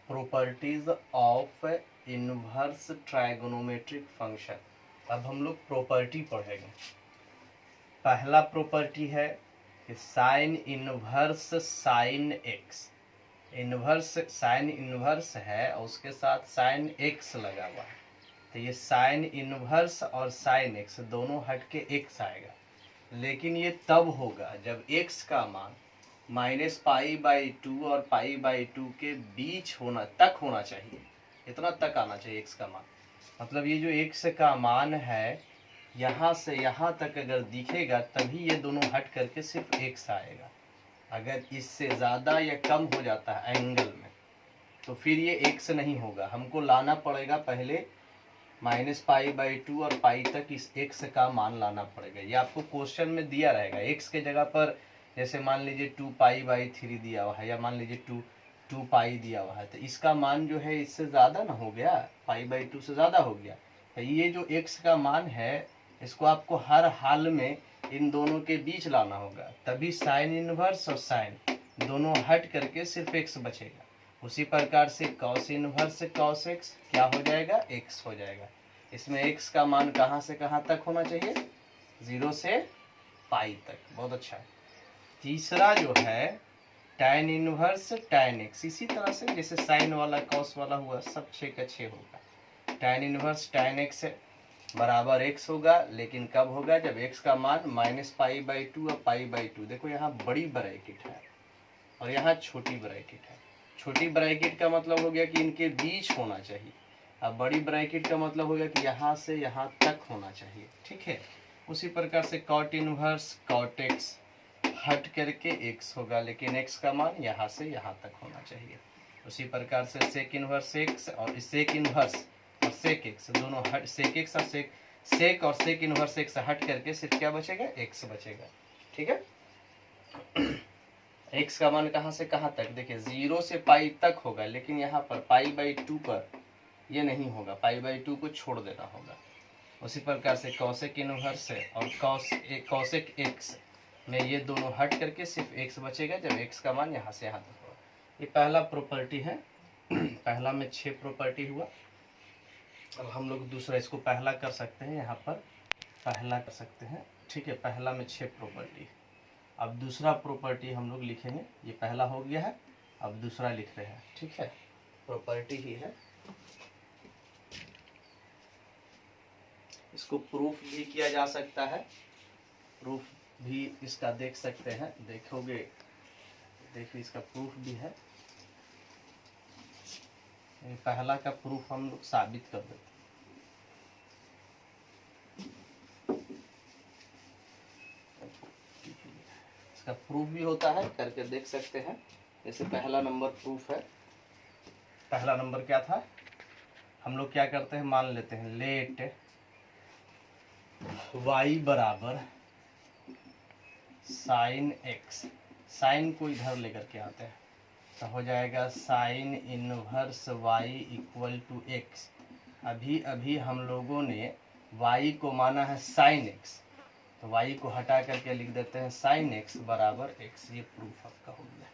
Properties of inverse trigonometric function. अब हम लोग प्रॉपर्टी पढ़ेंगे। पहला प्रॉपर्टी है कि sine inverse sine x, inverse sine inverse है और उसके साथ साइन एक्स लगा हुआ है, तो ये साइन इनवर्स और साइन एक्स दोनों हट के एक्स आएगा। लेकिन ये तब होगा जब एक्स का मान -π/2 और π/2 के बीच होना चाहिए, इतना तक आना चाहिए एक्स का मान। मतलब ये जो एक्स का मान है यहाँ से यहाँ तक अगर दिखेगा तभी ये दोनों हट करके सिर्फ एक्स आएगा। अगर इससे ज़्यादा या कम हो जाता है एंगल में तो फिर ये एक्स नहीं होगा, हमको लाना पड़ेगा पहले -π/2 और पाई तक इस एक्स का मान लाना पड़ेगा। ये आपको क्वेश्चन में दिया रहेगा। एक्स के जगह पर जैसे मान लीजिए 2π/3 दिया हुआ है या मान लीजिए 2π दिया हुआ है, तो इसका मान जो है इससे ज़्यादा ना हो गया, π/2 से ज़्यादा हो गया। तो ये जो एक्स का मान है इसको आपको हर हाल में इन दोनों के बीच लाना होगा, तभी साइन इनवर्स और साइन दोनों हट करके सिर्फ एक्स बचेगा। उसी प्रकार से कॉस इनवर्स कॉस एक्स क्या हो जाएगा, एक्स हो जाएगा। इसमें एक्स का मान कहाँ से कहाँ तक होना चाहिए, 0 से पाई तक। बहुत अच्छा है। तीसरा जो है tan इनवर्स tan एक्स, इसी तरह से जैसे साइन वाला कॉस वाला हुआ, सब 6 का 6 होगा। tan इनवर्स tan एक्स बराबर एक्स होगा, लेकिन कब होगा, जब एक्स का मान -π/2 और π/2। देखो यहाँ बड़ी ब्रैकेट है और यहाँ छोटी ब्रैकेट है। छोटी ब्रैकेट का मतलब हो गया कि इनके बीच होना चाहिए, अब बड़ी ब्रैकेट का मतलब हो गया कि यहाँ से यहाँ तक होना चाहिए। ठीक है। उसी प्रकार से कॉट इनवर्स कॉट एक्स हट करके एक्स होगा, लेकिन एक्स का मान यहाँ से यहाँ तक होना चाहिए। उसी प्रकार से सेक इनवर्स एक्स और सेक इनवर्स और सेक एक्स दोनों हट, सेक एक्स और सेक और सेक इनवर्स एक्स हट करके सिर्फ क्या बचेगा, एक्स बचेगा। ठीक है। एक्स का मान कहाँ से कहाँ तक, देखिए 0 से पाई तक होगा, लेकिन यहाँ पर π/2 पर ये नहीं होगा, π/2 को छोड़ देना होगा। उसी प्रकार से कॉसेक इनवर्स है और कॉसेक एक्स में ये दोनों हट करके सिर्फ एक्स बचेगा, जब एक्स का मान यहाँ से यहाँ तक होगा। ये पहला प्रॉपर्टी है। पहला में 6 प्रॉपर्टी हुआ। अब हम लोग दूसरा इसको पहला कर सकते हैं, यहाँ पर पहला कर सकते हैं। ठीक है, पहला में 6 प्रॉपर्टी। अब दूसरा प्रॉपर्टी हम लोग लिखेंगे। ये पहला हो गया है, अब दूसरा लिख रहे हैं। ठीक है, प्रॉपर्टी ही है। इसको प्रूफ भी किया जा सकता है, प्रूफ भी इसका देख सकते हैं। देखोगे, देखिए इसका प्रूफ भी है। पहला का प्रूफ हम लोग साबित कर देते हैं। इसका प्रूफ भी होता है, करके देख सकते हैं। जैसे पहला नंबर प्रूफ है। पहला नंबर क्या था, हम लोग क्या करते हैं, मान लेते हैं लेट y बराबर साइन एक्स, साइन को इधर लेकर के आते हैं तो हो जाएगा sine inverse y equal to X. अभी अभी हम लोगों ने y को माना है साइन एक्स, तो y को हटा करके लिख देते हैं साइन एक्स बराबर एक्स। ये प्रूफ आपका हो गया।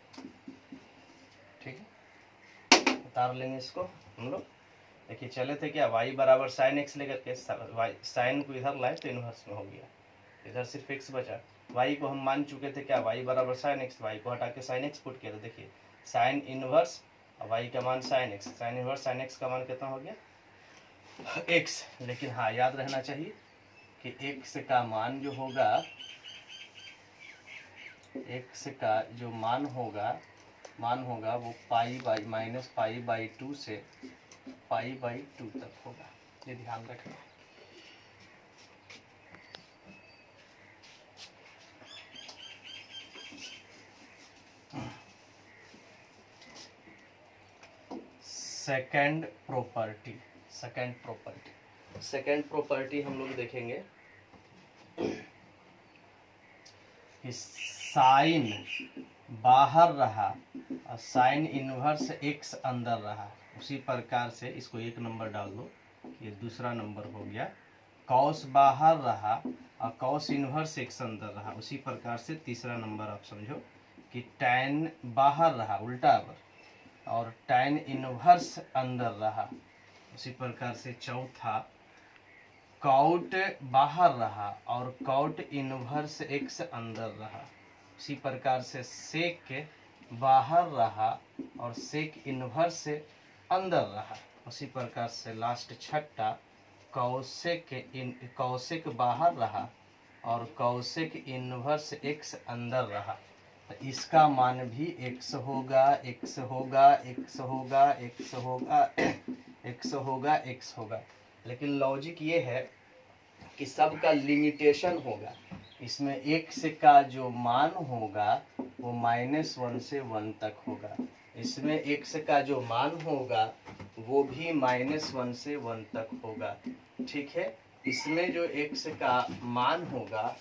ठीक है, उतार लेंगे इसको हम लोग। देखिए चले थे क्या, y बराबर साइन एक्स लेकर के साइन को इधर लाए तो इनवर्स में हो गया, इधर सिर्फ एक्स बचा। y को हम मान चुके थे क्या, y बराबर साइन एक्स, y को हटा के साइन एक्स पुट किया, तो देखिए साइन इनवर्स और y का मान sign X, sine inverse sine x का मान कितना हो गया, x। लेकिन हाँ याद रहना चाहिए कि x का मान जो होगा, x का जो मान होगा वो -π/2 से π/2 तक होगा। ये ध्यान रखना। सेकेंड प्रॉपर्टी हम लोग देखेंगे कि साइन बाहर रहा और साइन इनवर्स एक्स अंदर रहा। उसी प्रकार से इसको 1 नंबर डाल दो, ये दूसरा नंबर हो गया। कॉस बाहर रहा और कॉस इनवर्स एक्स अंदर रहा। उसी प्रकार से तीसरा नंबर आप समझो कि टैन बाहर रहा, उल्टा पर और tan इनवर्स अंदर रहा। उसी प्रकार से चौथा कॉट बाहर रहा और कॉट इनवर्स x अंदर रहा। उसी प्रकार से सेक बाहर रहा और सेक इनवर्स अंदर रहा। उसी प्रकार से लास्ट छठा कौशिक बाहर रहा और कौशिक इनवर्स x अंदर रहा। तो इसका मान भी x होगा, x होगा, x होगा, x होगा, x होगा, x होगा। लेकिन लॉजिक ये है कि सबका लिमिटेशन होगा। इसमें x का जो मान होगा वो -1 से 1 तक होगा। इसमें x का जो मान होगा वो भी -1 से 1 तक होगा। ठीक है, इसमें जो x का मान होगा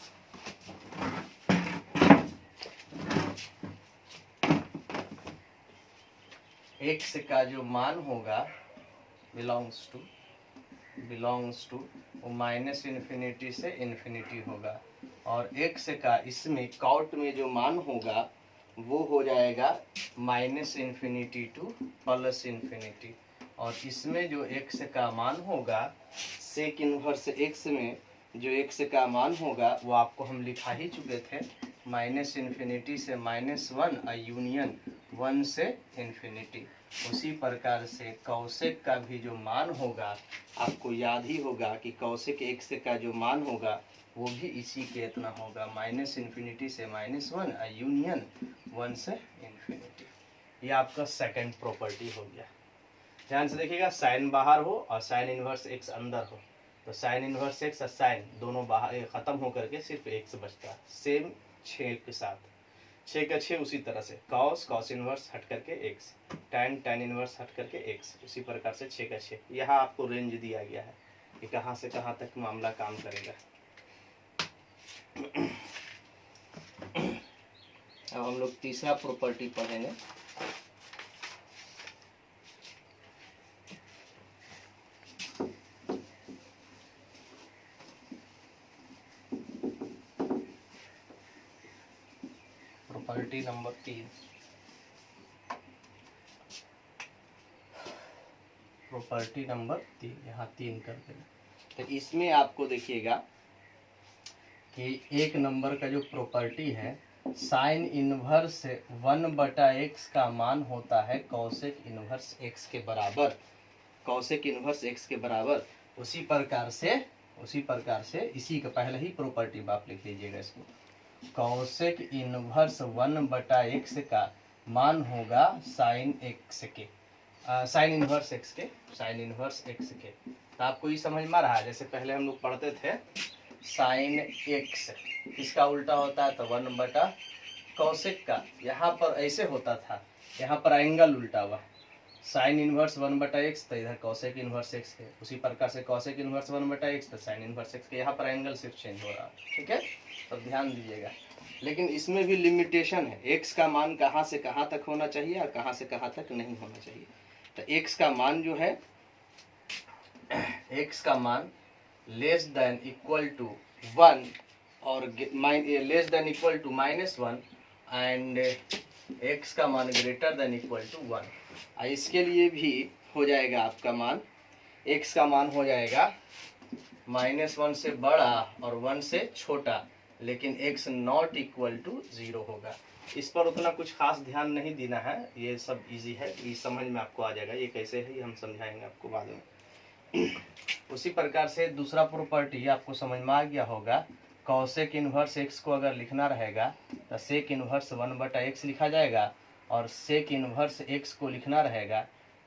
x का जो मान होगा बिलोंग्स टू वो -∞ से इन्फिनिटी होगा। और x का इसमें कॉट में जो मान होगा वो हो जाएगा -∞ टू +∞। और इसमें जो x का मान होगा सेक इनवर्स x में जो x का मान होगा वो आपको हम लिखा ही चुके थे, -∞ से -1 यूनियन 1 से इन्फिनिटी। उसी प्रकार से कौशिक का भी जो मान होगा आपको याद ही होगा कि कौशिक x का जो मान होगा वो भी इसी के इतना होगा, -∞ से -1 यूनियन 1 से इन्फिनिटी। ये आपका सेकंड प्रॉपर्टी हो गया। ध्यान से देखिएगा, साइन बाहर हो और साइन इनवर्स x अंदर हो तो साइन इनवर्स x और साइन दोनों बाहर खत्म होकर के सिर्फ x बचता है। सेम 6 के साथ 6 का 6 उसी तरह से कॉस इनवर्स हट करके x, tan इनवर्स हट करके x। उसी प्रकार से 6 का 6 यहाँ आपको रेंज दिया गया है कि कहाँ से कहाँ तक मामला काम करेगा। अब हम लोग तीसरा प्रॉपर्टी पढ़ेंगे। प्रॉपर्टी नंबर 3, प्रॉपर्टी नंबर 3 यहाँ 3 कर देना। तो इसमें आपको देखिएगा कि 1 नंबर का जो प्रॉपर्टी है साइन इनवर्स 1/x का मान होता है कौशिक इनवर्स x के बराबर, कौशिक इनवर्स x के बराबर। उसी प्रकार से इसी का पहले ही प्रॉपर्टी आप लिख लीजिएगा इसको, कौशिक इनवर्स 1/x का मान होगा साइन x के, साइन इनवर्स x के। तो आपको ये समझ में आ रहा है, जैसे पहले हम लोग पढ़ते थे साइन x इसका उल्टा होता है तो 1/ कौशिक का, यहाँ पर ऐसे होता था, यहाँ पर एंगल उल्टा हुआ, साइन इनवर्स 1/x तो इधर कौशिक इनवर्स x के। उसी प्रकार से कौशिक इनवर्स 1/x तो साइन इनवर्स x के। यहाँ पर एंगल सिर्फ चेंज हो रहा है। ठीक है, तो ध्यान दीजिएगा। लेकिन इसमें भी लिमिटेशन है, x का मान कहाँ से कहाँ तक होना चाहिए और कहाँ से कहाँ तक नहीं होना चाहिए। तो x का मान जो है, x का मान लेस देन इक्वल टू 1 और less than equal to -1 and x का मान ग्रेटर देन इक्वल टू 1। इसके लिए भी हो जाएगा आपका मान, x का मान हो जाएगा -1 से बड़ा और 1 से छोटा, लेकिन x नॉट इक्वल टू 0 होगा। इस पर उतना कुछ खास ध्यान नहीं देना है, ये सब इजी है, ये समझ में आपको आ जाएगा। ये कैसे है ये हम समझाएंगे आपको बाद में। उसी प्रकार से दूसरा प्रॉपर्टी आपको समझ में आ गया होगा, कौशिक इनवर्स x को अगर लिखना रहेगा तो सेक इनवर्स 1/x लिखा जाएगा, और सेक इनवर्स x को लिखना रहेगा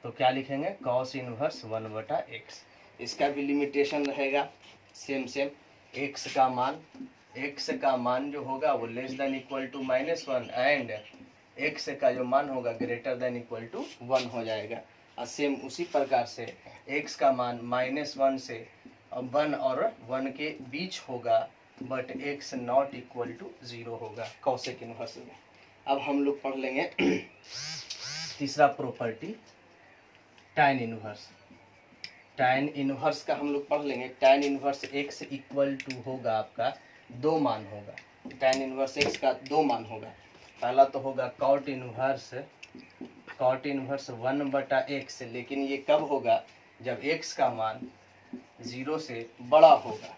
तो क्या लिखेंगे, कॉस इनवर्स 1/x। इसका भी लिमिटेशन रहेगा सेम x का मान जो होगा वो less than equal to -1 and x का जो मान होगा ग्रेटर देन इक्वल टू 1 हो जाएगा। और सेम उसी प्रकार से x का मान -1 से 1 और 1 के बीच होगा, but x not equal to 0 होगा कौशिक इनवर्स में। अब हम लोग पढ़ लेंगे तीसरा property tan inverse. tan inverse का हम लोग पढ़ लेंगे। tan inverse x equal to होगा आपका 2 मान होगा। tan इनवर्स x का 2 मान होगा। पहला तो होगा cot inverse cot inverse 1/x, लेकिन ये कब होगा, जब x का मान 0 से बड़ा होगा।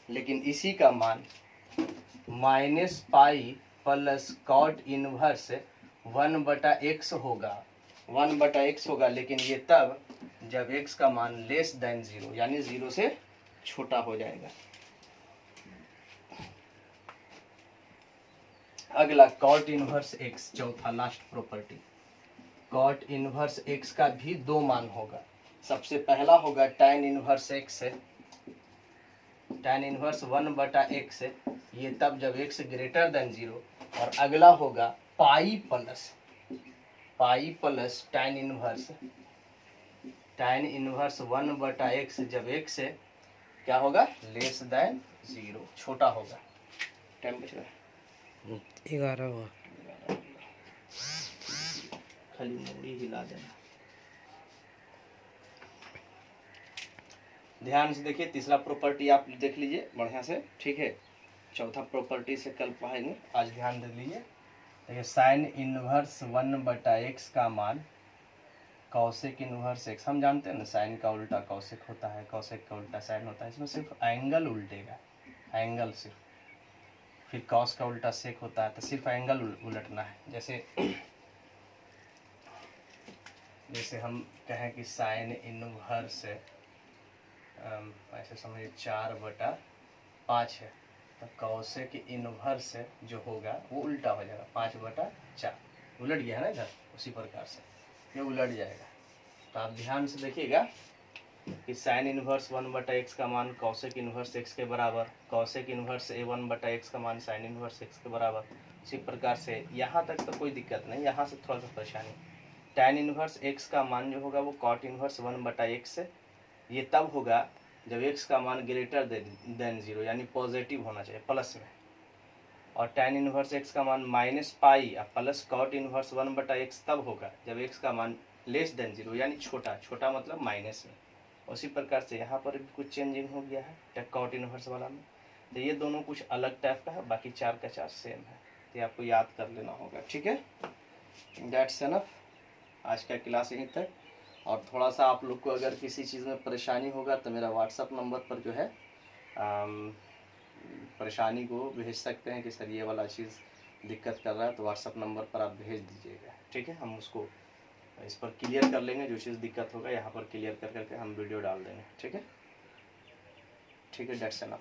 लेकिन इसी का मान -pi plus cot inverse 1/x होगा, 1/x होगा, लेकिन ये तब जब x का मान लेस देन 0 यानी 0 से छोटा हो जाएगा। अगला कॉट इनवर्स x, चौथा last property. Cot inverse x का भी दो मान होगा। सबसे पहला होगा tan inverse x, tan inverse 1/x, ये तब जब x ग्रेटर देन 0। और अगला होगा pi plus tan inverse 1/x, जब x क्या होगा, लेस देन 0, छोटा होगा। टाइम बच रहा है 11 हुआ। खाली मुड़ी हिला देना। ध्यान से देखिए, तीसरा प्रॉपर्टी आप देख लीजिए बढ़िया से, ठीक है। चौथा प्रॉपर्टी से कल पढ़ाएंगे, आज ध्यान दे लीजिए। देखिए साइन इनवर्स 1/x का मान कॉसेक इनवर्स x, हम जानते हैं ना साइन का उल्टा कॉसेक होता है, कॉसेक का उल्टा साइन होता है। इसमें सिर्फ एंगल उल्टेगा, एंगल सिर्फ। फिर कॉस का उल्टा सेक होता है, तो सिर्फ एंगल उलटना है। जैसे हम कहें कि साइन इनवर्स ऐसे समझिए 4/5 है, तो कॉसेक इनवर्स जो होगा वो उल्टा हो जाएगा, 5/4। उलट गया है ना इधर, उसी प्रकार से ये उलट जाएगा। तो आप ध्यान से देखिएगा कि साइन इनवर्स 1/x का मान कॉसेक इनवर्स x के बराबर, कॉसेक इनवर्स a1/x का मान साइन इनवर्स x के बराबर। उसी प्रकार से यहाँ तक तो कोई दिक्कत नहीं, यहाँ से थोड़ा सा परेशानी। tan इनवर्स x का मान जो होगा वो कॉट इनवर्स 1/x, ये तब होगा जब x का मान ग्रेटर देन 0 यानी पॉजिटिव होना चाहिए, प्लस में। और tan इनवर्स x का मान -pi plus cot inverse 1/x तब होगा जब x का मान लेस देन 0 यानी छोटा, छोटा मतलब माइनस में। उसी प्रकार से यहाँ पर भी कुछ चेंजिंग हो गया है कॉट इनवर्स वाला में। तो ये दोनों कुछ अलग टाइप का है, बाकी 4 का 4 सेम है, तो ये आपको याद कर लेना होगा, ठीक है। दैट्स एनफ, आज का क्लास यहीं तक। और थोड़ा सा आप लोग को अगर किसी चीज़ में परेशानी होगा तो मेरा व्हाट्सअप नंबर पर जो है परेशानी को भेज सकते हैं कि सर ये वाला चीज़ दिक्कत कर रहा है, तो व्हाट्सअप नंबर पर आप भेज दीजिएगा, ठीक है। हम उसको इस पर क्लियर कर लेंगे, जो चीज़ दिक्कत होगा यहाँ पर क्लियर कर करके हम वीडियो डाल देंगे, ठीक है। That's enough.